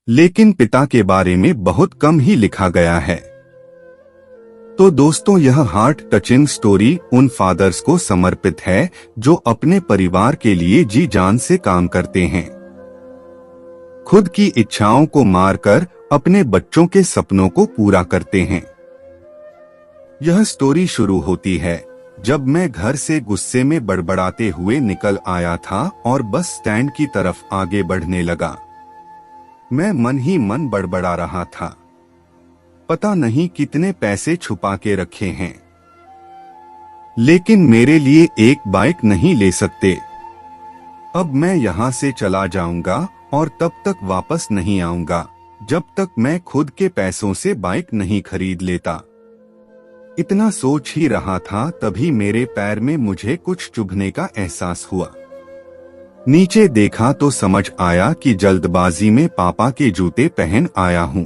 लेकिन पिता के बारे में बहुत कम ही लिखा गया है। तो दोस्तों, यह हार्ट टचिंग स्टोरी उन फादर्स को समर्पित है जो अपने परिवार के लिए जी जान से काम करते हैं, खुद की इच्छाओं को मारकर अपने बच्चों के सपनों को पूरा करते हैं। यह स्टोरी शुरू होती है जब मैं घर से गुस्से में बड़बड़ाते हुए निकल आया था और बस स्टैंड की तरफ आगे बढ़ने लगा। मैं मन ही मन बड़बड़ा रहा था, पता नहीं कितने पैसे छुपा के रखे हैं, लेकिन मेरे लिए एक बाइक नहीं ले सकते। अब मैं यहाँ से चला जाऊंगा और तब तक वापस नहीं आऊंगा जब तक मैं खुद के पैसों से बाइक नहीं खरीद लेता। इतना सोच ही रहा था तभी मेरे पैर में मुझे कुछ चुभने का एहसास हुआ। नीचे देखा तो समझ आया कि जल्दबाजी में पापा के जूते पहन आया हूँ।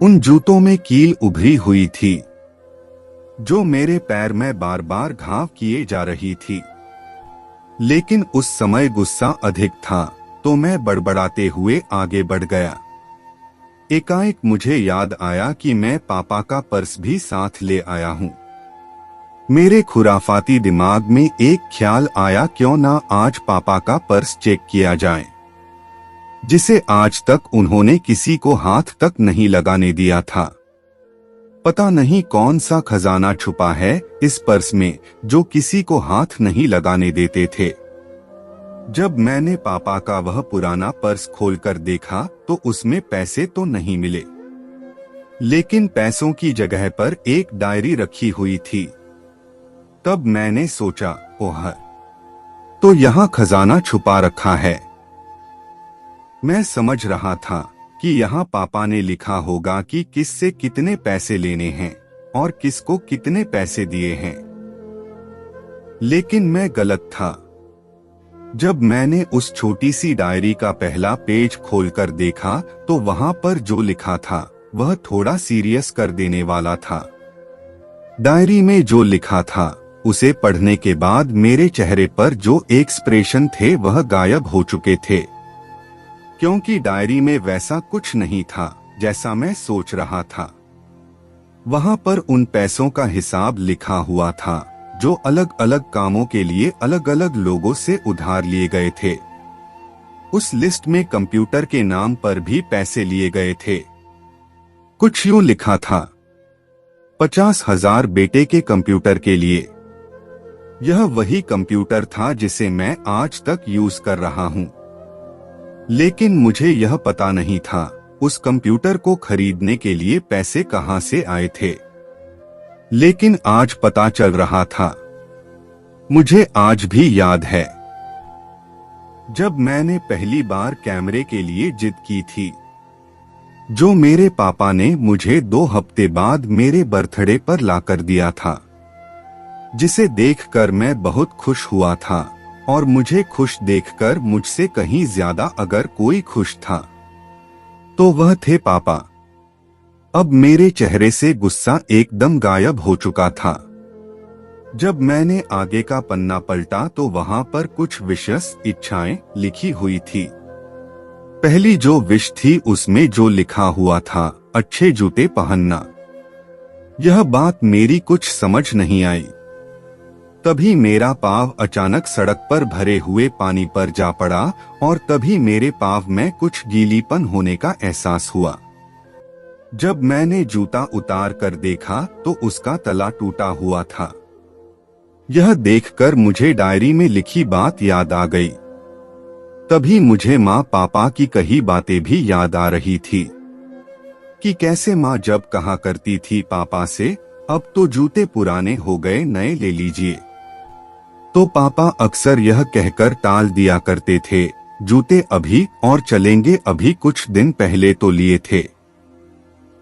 उन जूतों में कील उभरी हुई थी जो मेरे पैर में बार बार घाव किए जा रही थी। लेकिन उस समय गुस्सा अधिक था तो मैं बड़बड़ाते हुए आगे बढ़ गया। एकाएक मुझे याद आया कि मैं पापा का पर्स भी साथ ले आया हूँ। मेरे खुराफाती दिमाग में एक ख्याल आया, क्यों ना आज पापा का पर्स चेक किया जाए, जिसे आज तक उन्होंने किसी को हाथ तक नहीं लगाने दिया था। पता नहीं कौन सा खजाना छुपा है इस पर्स में जो किसी को हाथ नहीं लगाने देते थे। जब मैंने पापा का वह पुराना पर्स खोलकर देखा तो उसमें पैसे तो नहीं मिले, लेकिन पैसों की जगह पर एक डायरी रखी हुई थी। तब मैंने सोचा, ओह, तो यहाँ खजाना छुपा रखा है। मैं समझ रहा था कि यहाँ पापा ने लिखा होगा कि किससे कितने पैसे लेने हैं और किसको कितने पैसे दिए हैं, लेकिन मैं गलत था। जब मैंने उस छोटी सी डायरी का पहला पेज खोलकर देखा तो वहां पर जो लिखा था वह थोड़ा सीरियस कर देने वाला था। डायरी में जो लिखा था उसे पढ़ने के बाद मेरे चेहरे पर जो एक्सप्रेशन थे वह गायब हो चुके थे, क्योंकि डायरी में वैसा कुछ नहीं था जैसा मैं सोच रहा था। वहां पर उन पैसों का हिसाब लिखा हुआ था जो अलग अलग कामों के लिए अलग अलग लोगों से उधार लिए गए थे। उस लिस्ट में कंप्यूटर के नाम पर भी पैसे लिए गए थे। कुछ यूं लिखा था, 50,000 बेटे के कंप्यूटर के लिए। यह वही कंप्यूटर था जिसे मैं आज तक यूज कर रहा हूं, लेकिन मुझे यह पता नहीं था उस कंप्यूटर को खरीदने के लिए पैसे कहां से आए थे। लेकिन आज पता चल रहा था। मुझे आज भी याद है जब मैंने पहली बार कैमरे के लिए जिद की थी, जो मेरे पापा ने मुझे 2 हफ्ते बाद मेरे बर्थडे पर लाकर दिया था, जिसे देखकर मैं बहुत खुश हुआ था और मुझे खुश देखकर मुझसे कहीं ज्यादा अगर कोई खुश था तो वह थे पापा। अब मेरे चेहरे से गुस्सा एकदम गायब हो चुका था। जब मैंने आगे का पन्ना पलटा तो वहां पर कुछ विशेष इच्छाएं लिखी हुई थी। पहली जो विश थी उसमें जो लिखा हुआ था, अच्छे जूते पहनना। यह बात मेरी कुछ समझ नहीं आई। तभी मेरा पाँव अचानक सड़क पर भरे हुए पानी पर जा पड़ा और तभी मेरे पाँव में कुछ गीलीपन होने का एहसास हुआ। जब मैंने जूता उतार कर देखा तो उसका तला टूटा हुआ था। यह देखकर मुझे डायरी में लिखी बात याद आ गई। तभी मुझे माँ पापा की कही बातें भी याद आ रही थी कि कैसे माँ जब कहा करती थी पापा से, अब तो जूते पुराने हो गए, नए ले लीजिए, तो पापा अक्सर यह कहकर टाल दिया करते थे, जूते अभी और चलेंगे, अभी कुछ दिन पहले तो लिए थे।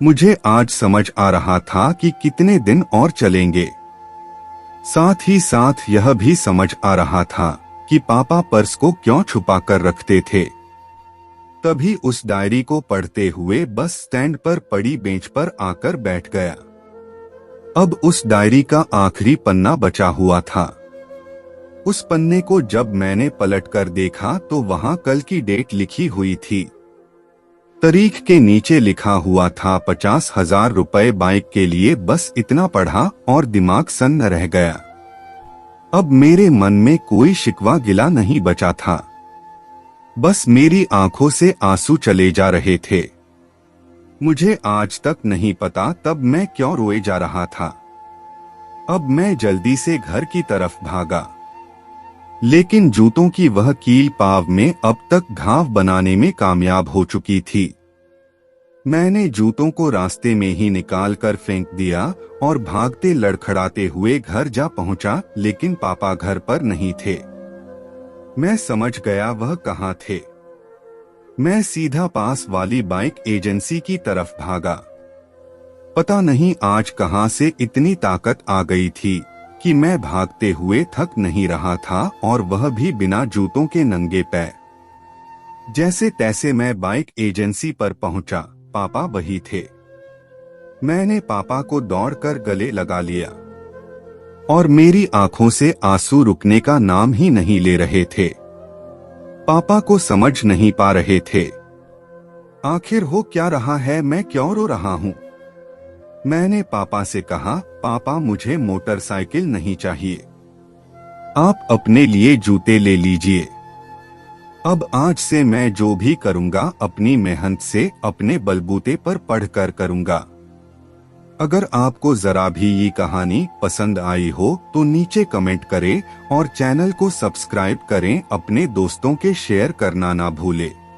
मुझे आज समझ आ रहा था कि कितने दिन और चलेंगे। साथ ही साथ यह भी समझ आ रहा था कि पापा पर्स को क्यों छुपा कर रखते थे। तभी उस डायरी को पढ़ते हुए बस स्टैंड पर पड़ी बेंच पर आकर बैठ गया। अब उस डायरी का आखिरी पन्ना बचा हुआ था। उस पन्ने को जब मैंने पलटकर देखा तो वहां कल की डेट लिखी हुई थी। तारीख के नीचे लिखा हुआ था 50,000 रुपए बाइक के लिए। बस इतना पढ़ा और दिमाग सन्न रह गया। अब मेरे मन में कोई शिकवा गिला नहीं बचा था, बस मेरी आंखों से आंसू चले जा रहे थे। मुझे आज तक नहीं पता तब मैं क्यों रोए जा रहा था। अब मैं जल्दी से घर की तरफ भागा, लेकिन जूतों की वह कील पाँव में अब तक घाव बनाने में कामयाब हो चुकी थी। मैंने जूतों को रास्ते में ही निकाल कर फेंक दिया और भागते लड़खड़ाते हुए घर जा पहुंचा, लेकिन पापा घर पर नहीं थे। मैं समझ गया वह कहाँ थे। मैं सीधा पास वाली बाइक एजेंसी की तरफ भागा। पता नहीं आज कहां से इतनी ताकत आ गई थी कि मैं भागते हुए थक नहीं रहा था, और वह भी बिना जूतों के नंगे पैर। जैसे तैसे मैं बाइक एजेंसी पर पहुंचा। पापा वही थे। मैंने पापा को दौड़कर गले लगा लिया और मेरी आंखों से आंसू रुकने का नाम ही नहीं ले रहे थे। पापा को समझ नहीं पा रहे थे आखिर हो क्या रहा है, मैं क्यों रो रहा हूं। मैंने पापा से कहा, पापा मुझे मोटरसाइकिल नहीं चाहिए, आप अपने लिए जूते ले लीजिए। अब आज से मैं जो भी करूंगा अपनी मेहनत से अपने बलबूते पर पढ़कर करूंगा। अगर आपको जरा भी ये कहानी पसंद आई हो तो नीचे कमेंट करें और चैनल को सब्सक्राइब करें। अपने दोस्तों के शेयर करना ना भूलें।